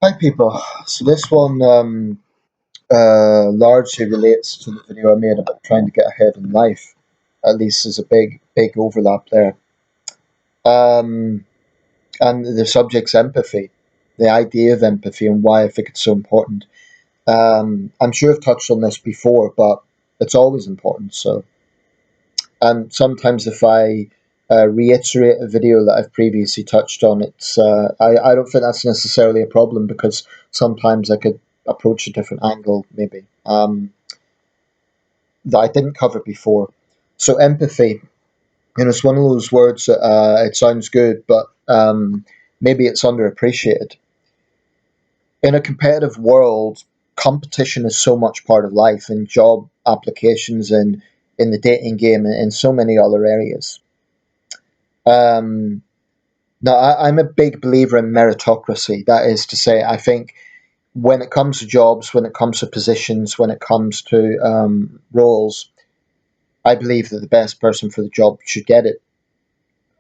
Hi people. So this one largely relates to the video I made about trying to get ahead in life. At least there's a big overlap there. Um, and the subject's empathy, the idea of empathy, and why I think it's so important. I'm sure I've touched on this before, but it's always important. So, and sometimes if I reiterate a video that I've previously touched on, I don't think that's necessarily a problem because sometimes I could approach a different angle, maybe that I didn't cover before. So empathy, it's one of those words that it sounds good, but maybe it's underappreciated. In a competitive world, competition is so much part of life in job applications and in the dating game and in so many other areas. Um, Now, I'm a big believer in meritocracy. That is to say, I think when it comes to jobs, when it comes to positions, when it comes to roles, I believe that the best person for the job should get it,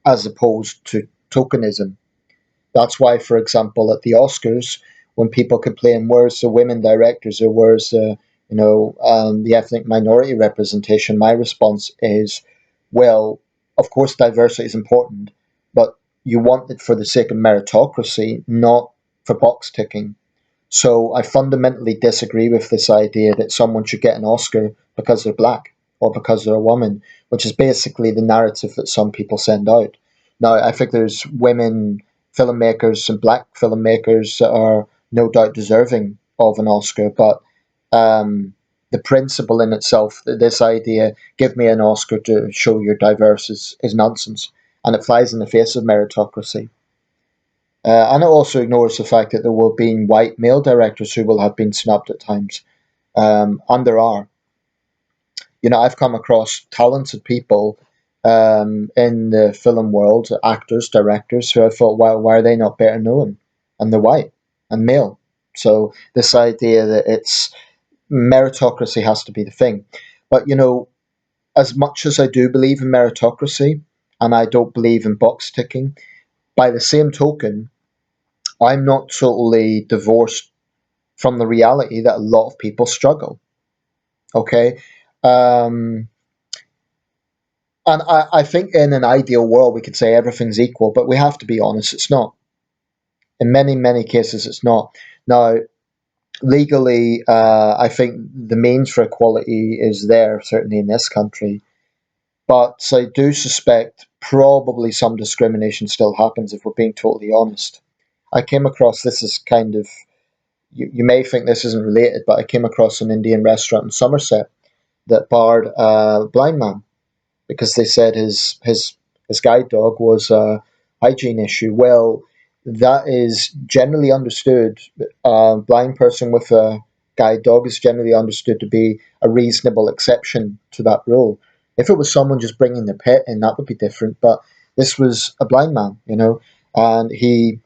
as opposed to tokenism. That's why, for example, at the Oscars, when people complain, "Where's the women directors?" or "Where's the ethnic minority representation?" My response is, well, of course, diversity is important, but you want it for the sake of meritocracy, not for box ticking. So I fundamentally disagree with this idea that someone should get an Oscar because they're black or because they're a woman, which is basically the narrative that some people send out. Now, I think there's women filmmakers and black filmmakers that are no doubt deserving of an Oscar, but um, the principle in itself, this idea, give me an Oscar to show you're diverse, is nonsense. And it flies in the face of meritocracy. And it also ignores the fact that there will have been white male directors who will have been snubbed at times. And there are. I've come across talented people in the film world, actors, directors, who I thought, why are they not better known? And they're white and male. So this idea that it's meritocracy has to be the thing. But, as much as I do believe in meritocracy and I don't believe in box ticking, by the same token, I'm not totally divorced from the reality that a lot of people struggle. Okay. Um, and I think in an ideal world, we could say everything's equal, but we have to be honest, it's not. In many cases, it's not. Now, legally, I think the means for equality is there, certainly in this country. But I do suspect probably some discrimination still happens if we're being totally honest. I came across this as kind of, you may think this isn't related, but I came across an Indian restaurant in Somerset that barred a blind man because they said his guide dog was a hygiene issue. Well, that is generally understood. A blind person with a guide dog is generally understood to be a reasonable exception to that rule. If it was someone just bringing their pet in, that would be different. But this was a blind man, and he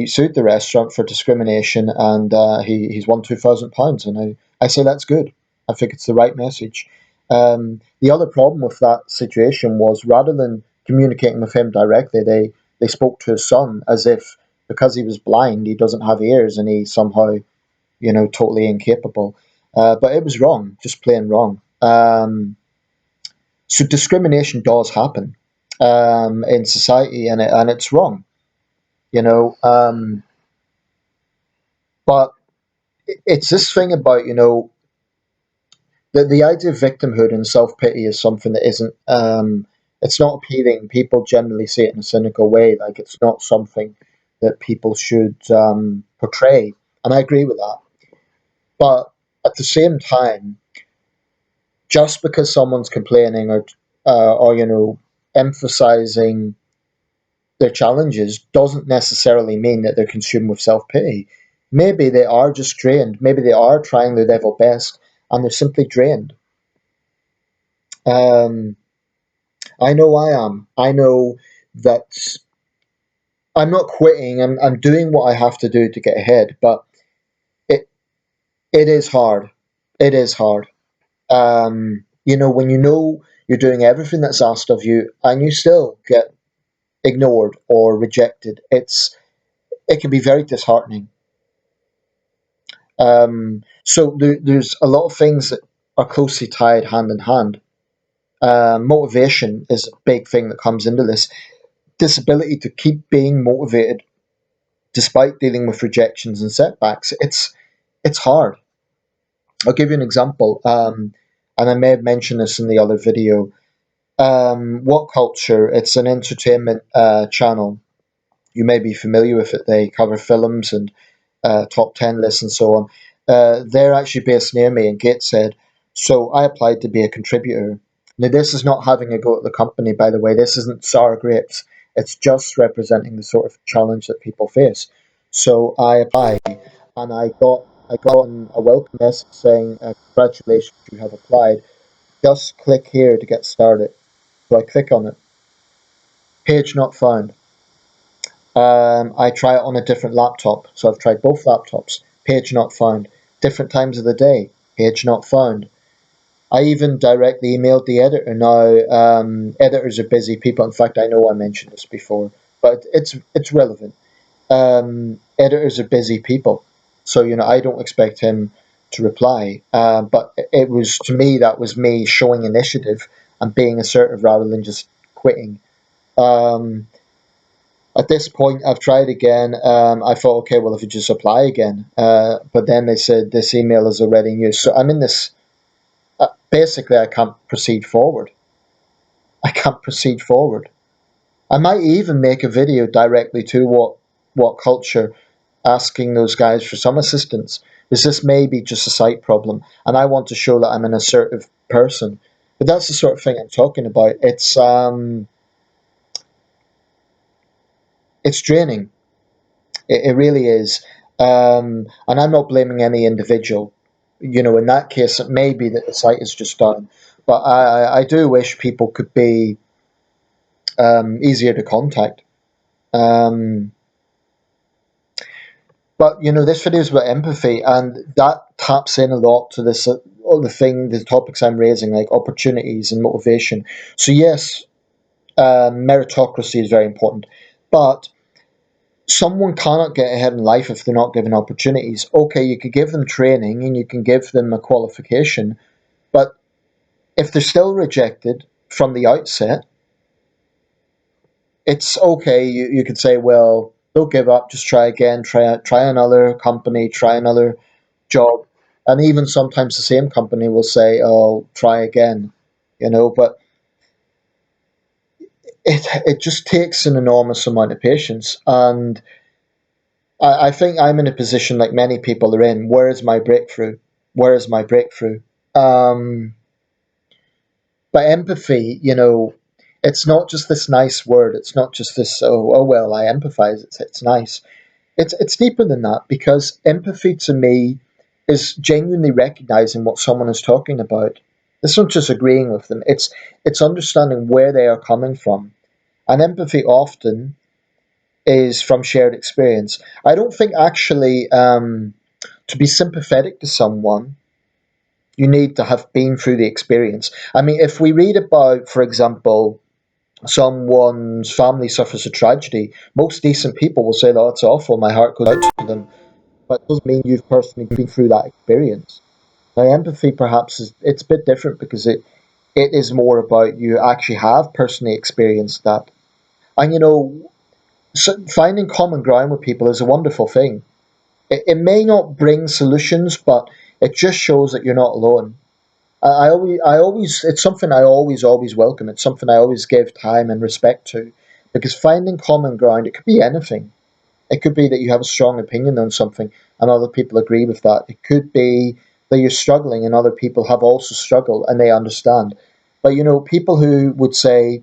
sued the restaurant for discrimination, and he's won £2,000, and I say that's good. I think it's the right message. The other problem with that situation was rather than communicating with him directly, they spoke to his son as if because he was blind, he doesn't have ears, and he's somehow totally incapable. But it was wrong, just plain wrong. So discrimination does happen in society, and it's wrong. You know. But it's this thing about the idea of victimhood and self pity is something that isn't it's not appealing. People generally see it in a cynical way, like it's not something that people should portray, and I agree with that. But at the same time, just because someone's complaining or emphasizing their challenges doesn't necessarily mean that they're consumed with self pity. Maybe they are just drained. Maybe they are trying their level best and they're simply drained. Um, I know I am. I know that I'm not quitting. I'm doing what I have to do to get ahead, but it it is hard. It is hard. When you know you're doing everything that's asked of you and you still get ignored or rejected, it can be very disheartening. There's a lot of things that are closely tied hand in hand. Motivation is a big thing that comes into this. This ability to keep being motivated despite dealing with rejections and setbacks. It's hard. I'll give you an example, and I may have mentioned this in the other video. What Culture? It's an entertainment channel. You may be familiar with it. They cover films and top 10 lists and so on. They're actually based near me in Gateshead. So I applied to be a contributor. Now, this is not having a go at the company, by the way. This isn't sour grapes. It's just representing the sort of challenge that people face. So I applied, and I got a welcome message saying, "Congratulations, you have applied. Just click here to get started." So I click on it. Page not found. I try it on a different laptop. So I've tried both laptops. Page not found. Different times of the day. Page not found. I even directly emailed the editor. Now, editors are busy people. In fact, I know I mentioned this before, but it's relevant. Editors are busy people, so I don't expect him to reply. But it was, to me, that was me showing initiative and being assertive rather than just quitting. Um, at this point, I've tried again. I thought, okay, well, if you just apply again, but then they said this email is already in use. So I'm in this. Basically, I can't proceed forward. I can't proceed forward. I might even make a video directly to what culture, asking those guys for some assistance. Is this maybe just a site problem? And I want to show that I'm an assertive person. But that's the sort of thing I'm talking about. It's draining. It really is. And I'm not blaming any individual. In that case, it may be that the site is just down. But I do wish people could be easier to contact. Um, but this video is about empathy, and that taps in a lot to this all the topics I'm raising, like opportunities and motivation. So yes, meritocracy is very important, but someone cannot get ahead in life if they're not given opportunities. Okay, you could give them training and you can give them a qualification, but if they're still rejected from the outset, it's okay. You could say, well, don't give up, just try again, try another company, try another job. And even sometimes the same company will say, oh, try again, but it just takes an enormous amount of patience. And I think I'm in a position like many people are in. Where is my breakthrough? Where is my breakthrough? Um, but empathy, it's not just this nice word. It's not just this, oh well, I empathize. It's nice. It's deeper than that, because empathy to me is genuinely recognizing what someone is talking about. It's not just agreeing with them. It's understanding where they are coming from. And empathy often is from shared experience. I don't think actually, to be sympathetic to someone, you need to have been through the experience. I mean, if we read about, for example, someone's family suffers a tragedy, most decent people will say, "Oh, it's awful. My heart goes out to them." But it doesn't mean you've personally been through that experience. Now, empathy perhaps it's a bit different, because it is more about you actually have personally experienced that. And so finding common ground with people is a wonderful thing. It may not bring solutions, but it just shows that you're not alone. It's something I always welcome. It's something I always give time and respect to, because finding common ground, it could be anything. It could be that you have a strong opinion on something and other people agree with that. It could be that you're struggling and other people have also struggled and they understand. But people who would say,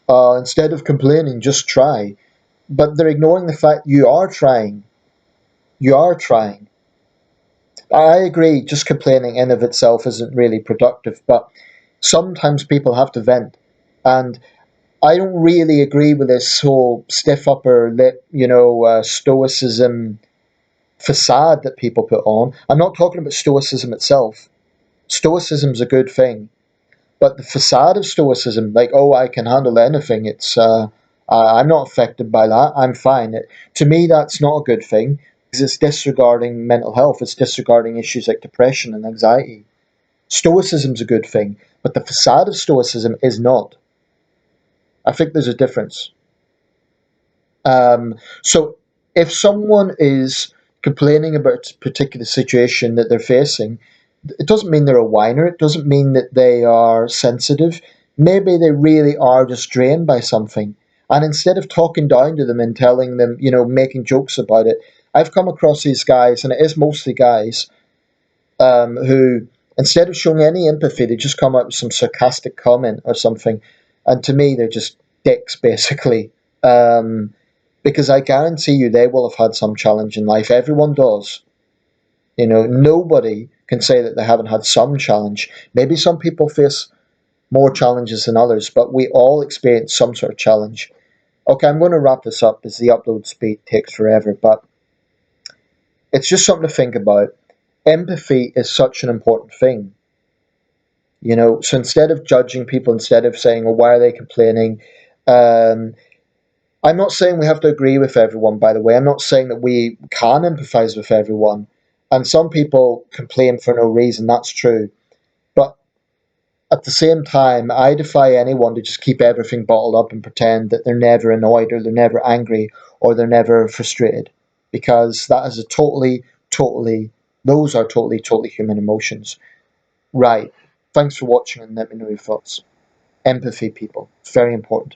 instead of complaining, just try. But they're ignoring the fact you are trying. You are trying. I agree, just complaining in of itself isn't really productive, but sometimes people have to vent. And I don't really agree with this whole stiff upper lip, stoicism facade that people put on. I'm not talking about stoicism itself. Stoicism's a good thing, but the facade of stoicism, like, oh, I can handle anything. I'm not affected by that. I'm fine. To me, that's not a good thing. it's disregarding mental health, it's disregarding issues like depression and anxiety. Stoicism's a good thing, but the facade of Stoicism is not. I think there's a difference. So if someone is complaining about a particular situation that they're facing, it doesn't mean they're a whiner. It doesn't mean that they are sensitive. Maybe they really are just drained by something. And instead of talking down to them and telling them, making jokes about it, I've come across these guys, and it is mostly guys, who, instead of showing any empathy, they just come up with some sarcastic comment or something. And to me, they're just dicks, basically. Because I guarantee you they will have had some challenge in life. Everyone does. Nobody can say that they haven't had some challenge. Maybe some people face more challenges than others, but we all experience some sort of challenge. Okay, I'm going to wrap this up as the upload speed takes forever, but it's just something to think about. Empathy is such an important thing. So instead of judging people, instead of saying, well, why are they complaining? Um, I'm not saying we have to agree with everyone, by the way. I'm not saying that we can empathize with everyone. And some people complain for no reason, that's true. But at the same time, I defy anyone to just keep everything bottled up and pretend that they're never annoyed or they're never angry or they're never frustrated. Because that is a those are totally human emotions. Right. Thanks for watching and let me know your thoughts. Empathy, people. It's very important.